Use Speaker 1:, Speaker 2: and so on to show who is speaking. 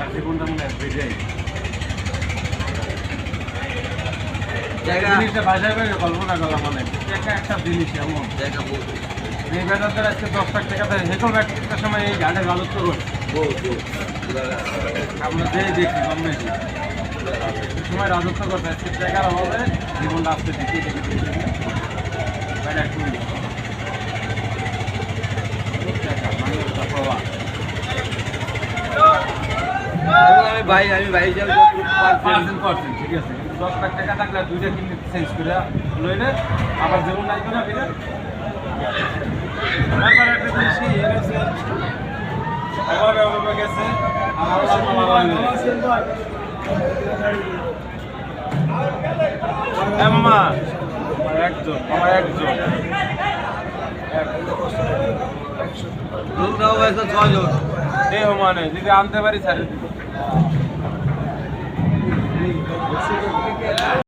Speaker 1: আর জীবনটা মনে হয় বেড়ে জিনিসটা ভাষায় ভাবে কল্পনা করলাম মানে একটা জিনিস এমন এই বেটারদের আজকে 10 লাখ টাকা দেয় হেকল একটা সময় এই ঘাটের রাজত্ব করছে আমরা যে দেখি কম বেশি সময় রাজত্ব করতে আজকে টাকার অভাবে জীবনটা আসতে দেখি
Speaker 2: আমি ভাই
Speaker 1: ঠিক আছে 10 লাখ টাকা থাকলে দুইটা কিনে চেঞ্জ করে লইলে আবার যেমন লাগবে না ফিরে তারপর একটা জিনিস কি এনেছে অভাবে অভাবে গেছে আর আল্লাহ মামা একজন
Speaker 2: রুম দাও হয়েছে 6 জন
Speaker 1: দেহ মানে যদি আনতে পারি স্যার